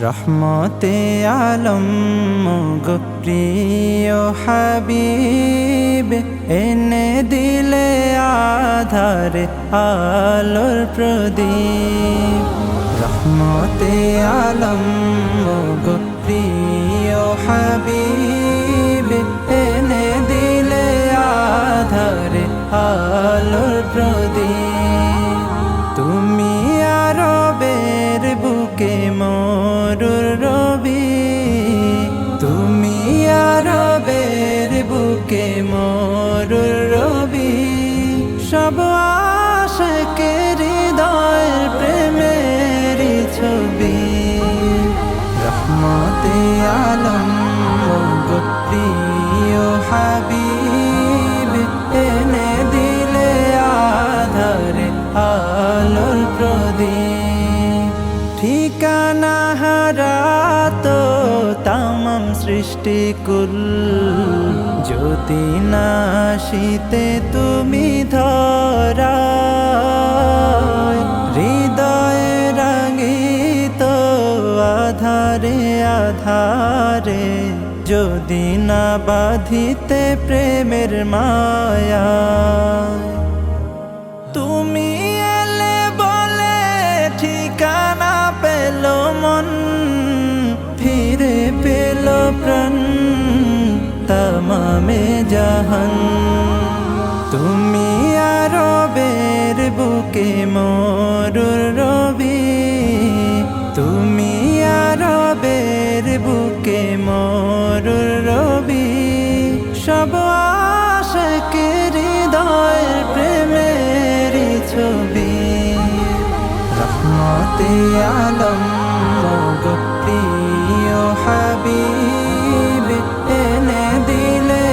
রহমতে আলম গো প্রিয় হাবিব, এনে দিলে আধারে আলোর প্রদীপ। রহমতে আলম গো প্রিয় হাবিব, এনে দিলে আধারে আলোর প্রদীপ। তুমি আরবের বুকে মরুর রবি, তুমি আরবের বুকে মরুর রবি। সব আশিকের হৃদয়ের প্রেমের ছবি। রহমতে আলম গো প্রিয় হাবিব, এনে দিলে আধারে আলোর প্রদীপ। ঠিকানা হারা তো তামাম সৃষ্টিকুল, যদি না আসিতে তুমি ধরায়। হৃদয়ে রাঙিত আধারে আধারে, যদি না বাঁধিতে প্রেমের মায়া। তুমি এলে বলে ঠিকানা পেল মন, ফিরে পেল প্রাণ তামামে জাহান। তুমি আরবের বুকে মরুর রবি, তুমি আরবের বুকে মরুর রবি। সব আশিকের হৃদয়ের প্রেমের ছবি। রহমতে আলম গো প্রিয় হাবিব, এনে দিলে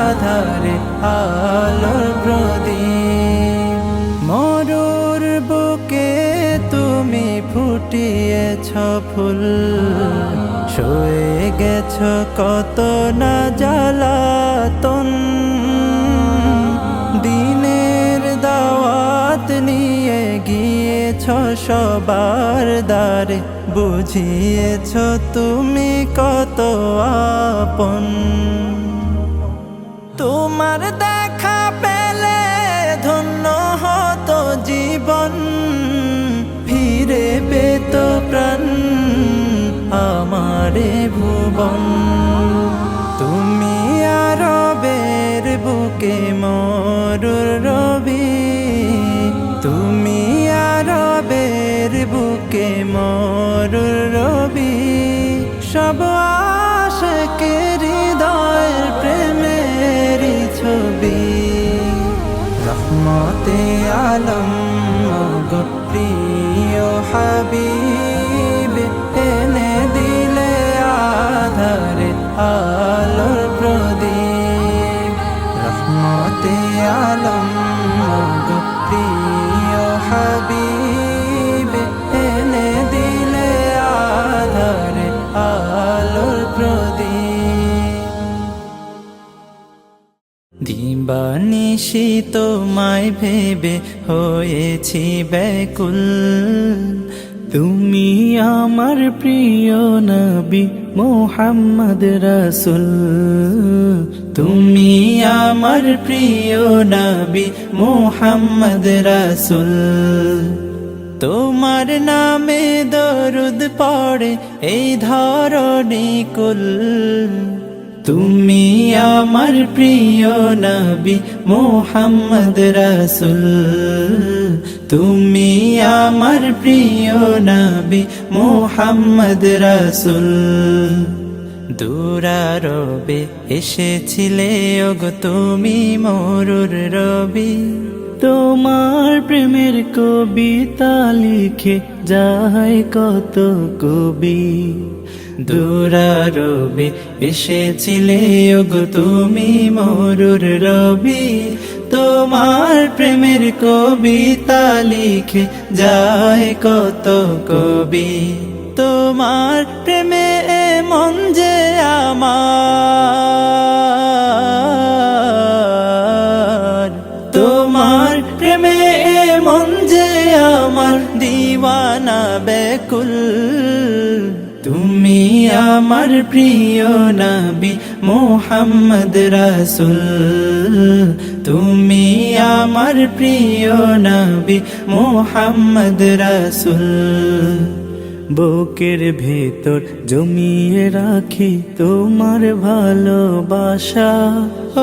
আধারে আলোর প্রদীপ। মরুর বুকে তুমি ফুটিয়েছ ফুল, সয়ে গেছ কত না জ্বালাতন। দিনের দাওয়াত নিয়ে গিয়েছ সবার দ্বারে, বুঝিয়েছ তুমি কত আপন। তোমার দেখা পেলে ধন্য হতো জীবন, ফিরে পেত প্রাণ আমারে ভুবন। তুমি আরবের বুকে মরুর রবি, তুমি আরবের বুকে মরুর রবি। সব আশিকের হৃদয়ের প্রেমের ছবি। রহমতে আলম গো প্রিয় হাবিব, এনে দিলে আধারে আলোর প্রদীপ। রহমতে আলম গো প্রিয় হাবিব, এনে দিলে আধারে আলোর প্রদীপ। দিবানিশি তোমায় ভেবে হয়েছি ব্যাকুল, তুমি আমার প্রিয় নবী মুহাম্মদ রাসূল। তুমি আমার প্রিয় নবী মুহাম্মদ রাসূল। তোমার নামে দরুদ পড়ে এই ধরণী কুল। তুমি আমার প্রিয় নবী মুহাম্মদ রাসূল। তুমি আমার প্রিয় নবী মুহাম্মদ রাসূল। দূরারবে এসেছিলে ওগো তুমি মরুর রবি, তোমার প্রেমের কবিতা লিখে যায় কত কবি। দূরারবে এসেছিলে ওগো তুমি মরুর রবি, তোমার প্রেমের কবিতা লিখে যায় কত কবি। তোমার প্রেমে মন যে আমার, তোমার প্রেমে মন যে আমার দিওয়ানা ব্যাকুল। আমার প্রিয় নবী মুহাম্মদ রাসূল, তুমি আমার প্রিয় নবী মুহাম্মদ রাসূল। বুকের ভেতর জমিয়ে রাখি তোমার ভালোবাসা,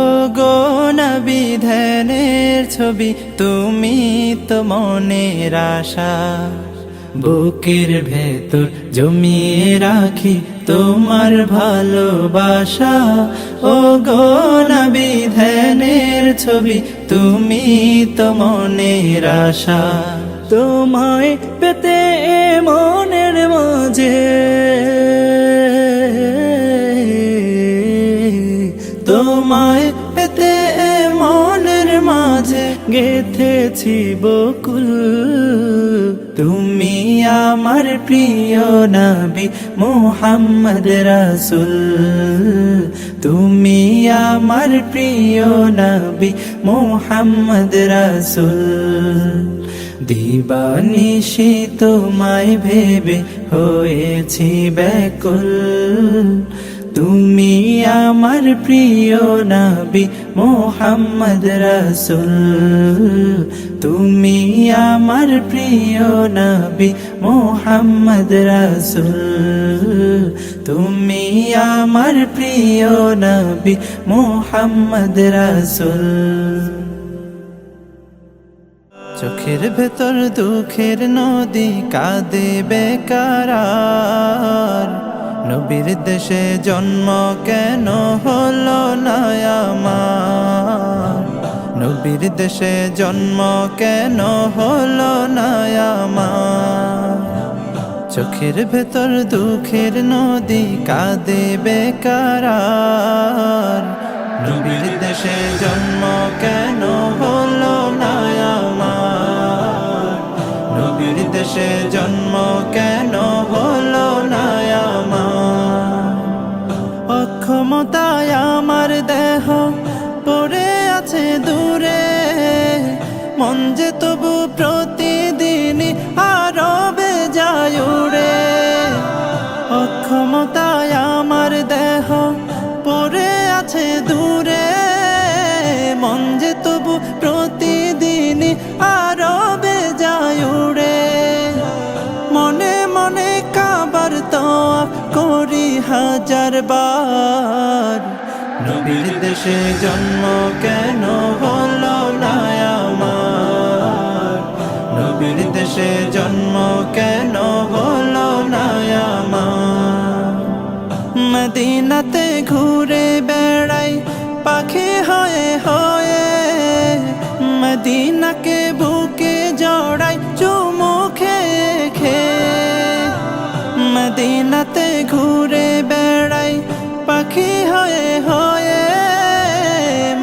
ও গো নবী ধ্যানের ছবি তুমি তো মনের আশা। বুকের ভেতর জমিয়ে রাখি তোমার ভালোবাসা, ও গো নবী ধ্যানের ছবি তুমি তো মনের আশা। তোমায় পেতে মনের মাঝে, তোমায় পেতে মনের মাঝে গেথেছি বকুল। তুমি আমার প্রিয় নবী মুহাম্মদ রাসূল, তুমি আমার প্রিয় নবী মুহাম্মদ রাসূল। দিবানিশি তোমায় ভেবে হয়েছি ব্যাকুল, তুমি আমার প্রিয় নবী মুহাম্মদ রাসূল, তুমি আমার প্রিয় নবী মুহাম্মদ রাসূল, তুমি আমার প্রিয় নবী মুহাম্মদ রাসূল। চোখের ভেতর দুঃখের নদী কাঁদে বেকারার, নবীর দেশে জন্ম কেন হলো না আমার, নবীর দেশে জন্ম কেন হলো না আমার। চোখের ভেতর দুঃখের নদী কাঁদে বেকারার, নবীর দেশে জন্ম কেন হলো না আমার, নবীর দেশে জন্ম কেন হলো না আমার। অক্ষমতায় আমার দেহ পড়ে আছে দূরে, মন যে তবু প্রতিদিনই আরো বেজায় উড়ে। অক্ষমতায় আমার দেহ পড়ে আছে দূরে, মন যে তবু প্রতিদিনই আরো বেজায় উড়ে। মনে মনে কাবার তওয়াফ করি হাজার বার, নবীর দেশে জন্ম কেন হলো না আমার, নবীর দেশে জন্ম কেন হলো না আমার। মদিনাতে ঘুরে বেড়াই পাখি হয়ে হয়ে, মদিনাকে বুকে জড়াই চুমু খেয়ে খেয়ে। মদিনাতে ঘুরে বেড়াই পাখি হয়ে হয়ে,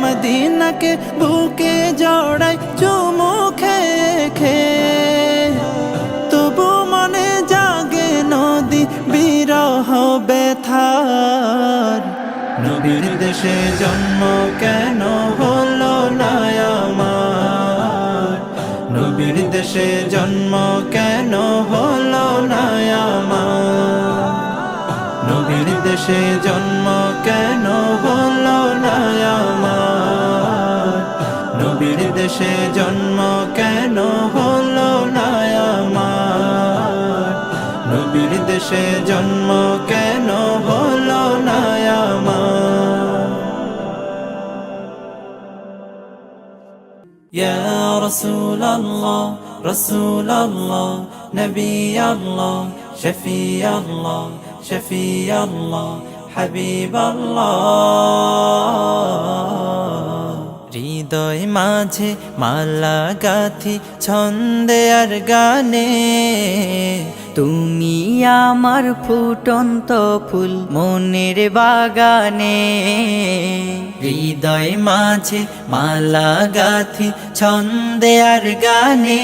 মদিনাকে বুকে জড়াই চুমু খেয়ে খেয়ে। তবু মনে জাগে নদী বিরহ ব্যথার, নবীর দেশে জন্ম কেন হলো না আমার, নবীর দেশে জন্ম কেন হলো না আমার, নবীর দেশে জন্ম কেন হলো না আমার, নবীর দেশে জন্ম কেন হলো না আমার, নবীর দেশে জন্ম কেন হলো না আমার। ইয়া রাসূলাল্লাহ রাসূলাল্লাহ নবিয়াল্লাহ শফিয়াল্লাহ শফিয়াল্লাহ হাবিবাল্লাহ। হৃদয় মাঝে মালা গাথি ছন্দে আর গানে, তুমি আমার ফুটন্ত ফুল মনের বাগানে। হৃদয় মাঝে মালা গাথি ছন্দে আর গানে,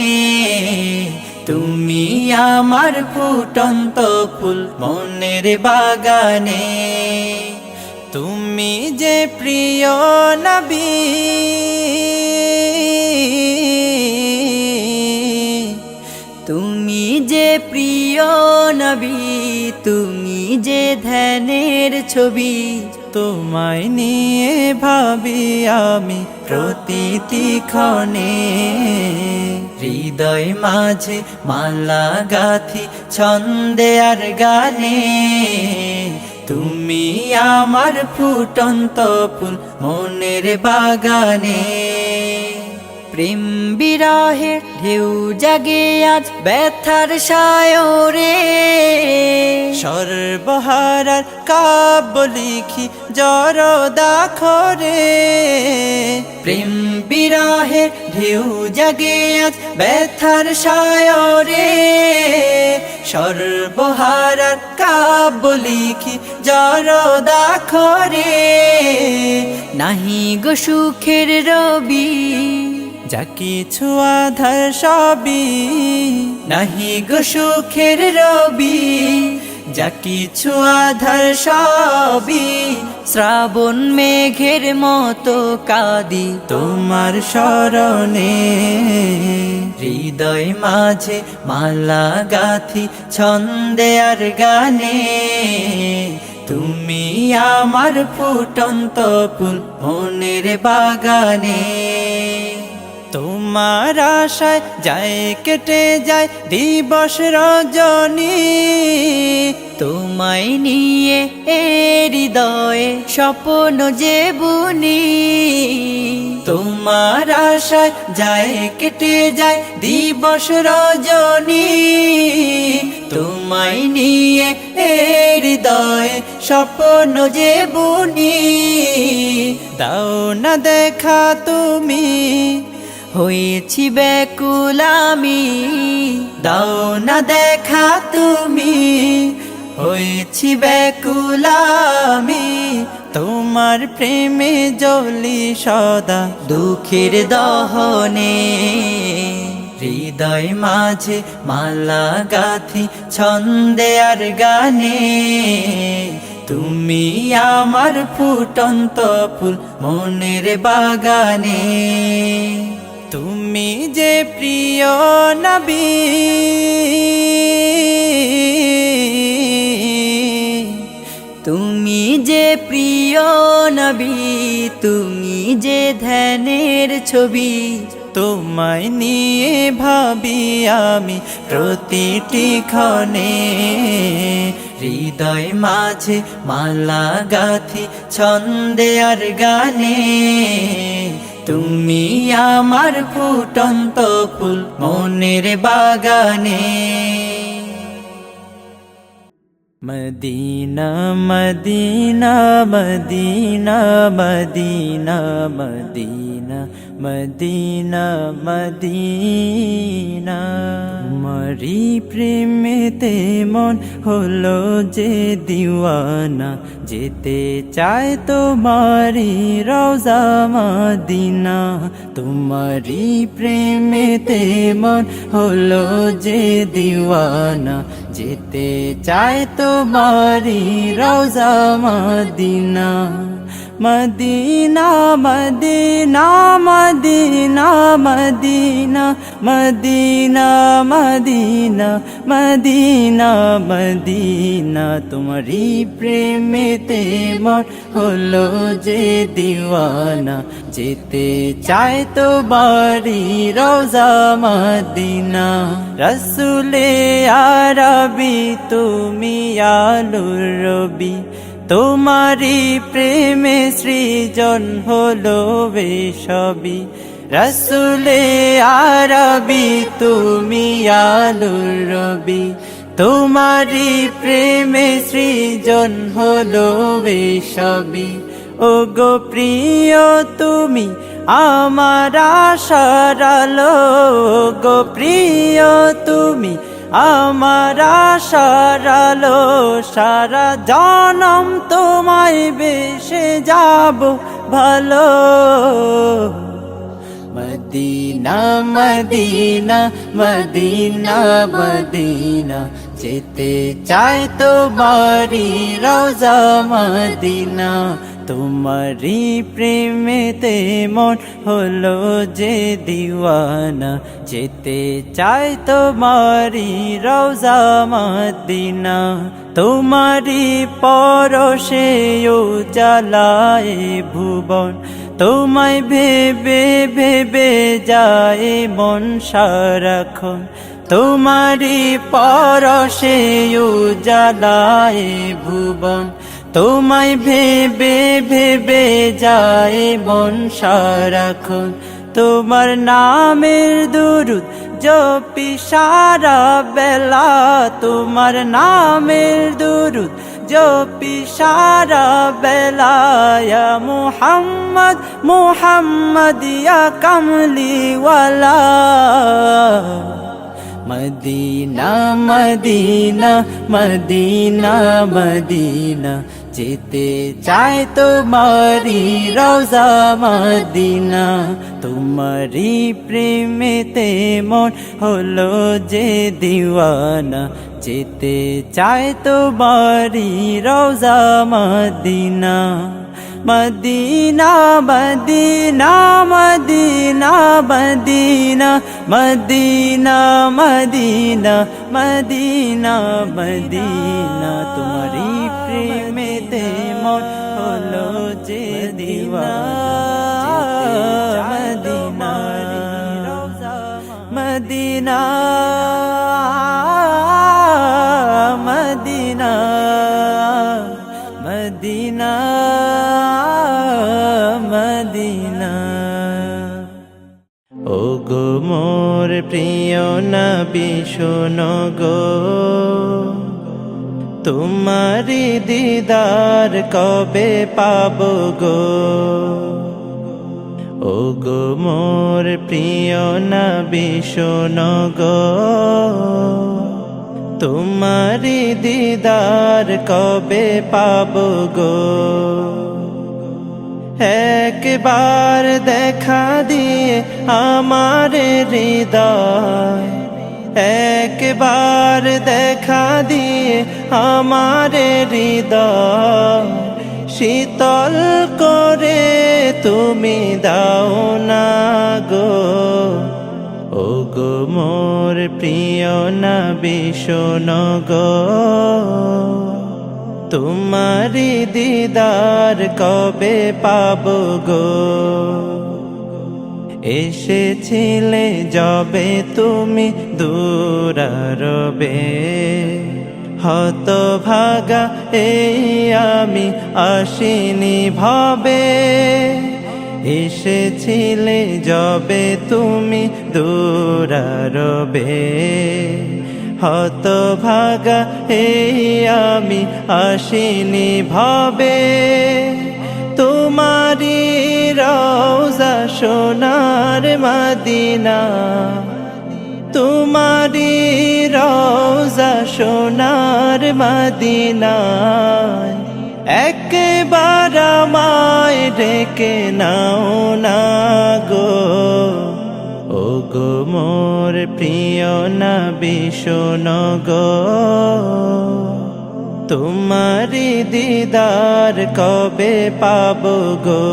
তুমি আমার ফুটন্ত ফুল মনের বাগানে। তুমি যে প্রিয় নবী, তুমি যে প্রিয় নবী, তুমি যে ধ্যানের ছবি, তোমায় নিয়ে ভাবি আমি প্রতিটি ক্ষণে। হৃদয় মাঝে মালা গাথি ছন্দে আর গানে, তুমি আমার ফুটন্ত ফুল মনের বাগানে। প্রেম বিরহে ঢেউ জাগে আজ ব্যথার সায়রে, সর্বহারার কাব্য লিখি জরদাখরে। প্রেম বিরহে ঢেউ জাগে আজ ব্যথার সায়রে, সর্বহারার কাব্য লিখি জরদাখরে। নাহি গো সুখের রবি, যা কিছু আধার সবই, নাহি গো সুখের রবি, যা কিছু আধার সবই। শ্রাবণ মেঘের মতো কাঁদি তোমার শরণে, হৃদয় মাঝে মালা গাথি ছন্দে আর গানে। তুমি আমার ফুটন্ত ফুল মনের বাগানে। তোমার আশায় যায় কেটে যায় দিবস রজনী, তোমায় নিয়ে হৃদয়ে স্বপ্ন যে বুনি। তোমার আশায় যায় কেটে যায় দিবস রজনী, তোমায় নিয়ে হৃদয়ে স্বপ্ন যে বুনি। দাও না দেখা তুমি, হয়েছি ব্যাকুল আমি। দাও না দেখা তুমি, হয়েছি ব্যাকুল আমি। তোমার প্রেমে জ্বলি সদা দুঃখের দহনে, হৃদয় মাঝে মালা গাথি ছন্দে আর গানে। তুমি আমার ফুটন্ত ফুল মনের বাগানে। তুমি যে প্রিয় নবী, তুমি যে প্রিয় নবী, তুমি যে ধ্যানের ছবি। তোমায় নিয়ে ভাবি আমি প্রতিটি ক্ষণে, হৃদয় মাঝে মালা গাথি ছন্দে আর গানে। তুমি আমার ফুটন্ত ফুল মনের বাগানে। Medina Medina Medina Medina Medina Medina Medina. তোমারি প্রেমেতে মন হলো যে দিওয়ানা, যেতে চায় তোমারি রওজা মদিনা। তোমারি প্রেমেতে মন হলো যে দিওয়ানা, যেতে চায় তোমারি রওজা Medina. Medina Medina Medina Medina Medina Medina Medina Medina. তোমারি প্রেমেতে মন হলো যে দিওয়ানা, যেতে চায় তোমারি রওজা মদিনা। রসুলে আরবি তুমি আলোর রবি, তোমারি প্রেমে সৃজন হলো সবই। রসুলে আরবি তুমি আলোর রবি, তোমারি প্রেমে সৃজন হলো সবই। ও গো প্রিয় তুমি আমার আশার আলো, গো প্রিয় তুমি আমার আশার আলো। সারা জনম তোমায় বেসে যাব ভালো। মদিনা মদিনা মদিনা মদিনা, যেতে চায় তোমারি রওজা মদিনা। তোমারি প্রেমেতে মন হলো যে দিওয়ানা, যেতে চাই তোমারি রওজা মদিনা। তোমারি পরশে উজালায় ভুবন, তোমায় ভেবে ভেবে যায় মন সারাক্ষণ। তোমারি পরশে উজালায় ভুবন, তোমায় ভেবে ভেবে যায় মন সারাক্ষণ। তোমার নামের দুরুদ জপি সারা বেলা, তোমার নামের দুরুদ জপি সারা বেলা। ইয়া মুহাম্মদ মুহাম্মদ ইয়া কামলিওয়ালা। মদিনা মদিনা মদিনা মদিনা, যেতে চাই তোমারি রওজা মদিনা। তোমারি প্রেমেতে মন হলো যে দিওয়ানা, যেতে চাই তোমারি রওজা Medina. Medina Medina Medina Medina Medina Medina Medina Medina, তোমারি প্রেমেতে মন হলো যে দিওয়ানা। Madina Medina Medina Madina. ও গো মোর প্রিয় নবী শোনো গো, তোমারি দিদার কবে পাবো গো। ও গো মোর প্রিয় নবী শোনো গো, তোমারি দিদার কবে পাবো গো। একবার দেখা দিয়ে আমার হৃদয়, একবার দেখা দিয়ে আমার হৃদয় শীতল করে তুমি দাও না গো। ও গো মোর প্রিয় নবী শোনো গো, তোমারি দিদার কবে পাবো গো। এসেছিলে যবে তুমি দূরারবে, হতভাগা এই আমি আসিনি ভবে। এসেছিলে যবে তুমি দূরারবে, হতভাগা এই আমি আসিনি ভবে। তোমারি রওজা সোনার মদিনা, তোমারি রওজা সোনার মদিনা। একবার আমায় ডেকে নাও না গো। ও গো মোর প্রিয় নবী শোনো গো, তোমারি দিদার কবে পাবো গো।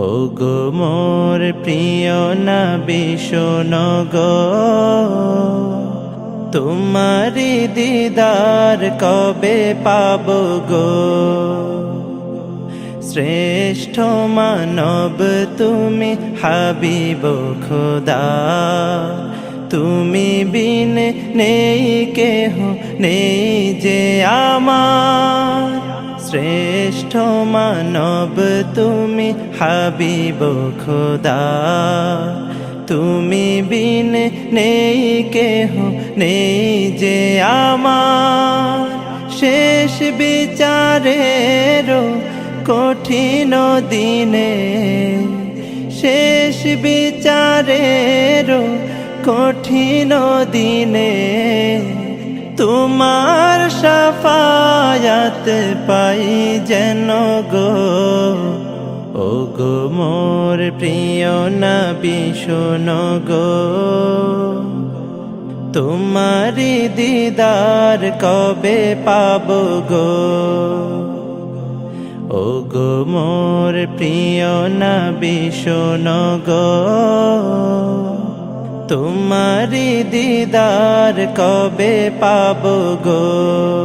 ও গো মোর প্রিয় নবী শোনো গো, তোমারি দিদার কবে পাবো গো। শ্রেষ্ঠ মানব তুমি হাবিব খোদা, তুমি বিন নেই কেহ নেই যে আমার। শ্রেষ্ঠ মানব তুমি হাবিব খোদা, তুমি বিন নেই কেহ নেই যে আমার। শেষ বিচারের কঠিন দিনে, শেষ বিচারের কঠিন দিনে, তোমার শাফায়াত পাই যেন গো। ও গো মোর প্রিয় নবী শোনো গো, তোমারি দিদার কবে পাবো গো। ও গো মোর প্রিয় নবী শোনো গো, তোমারি দিদার কবে পাবো গো।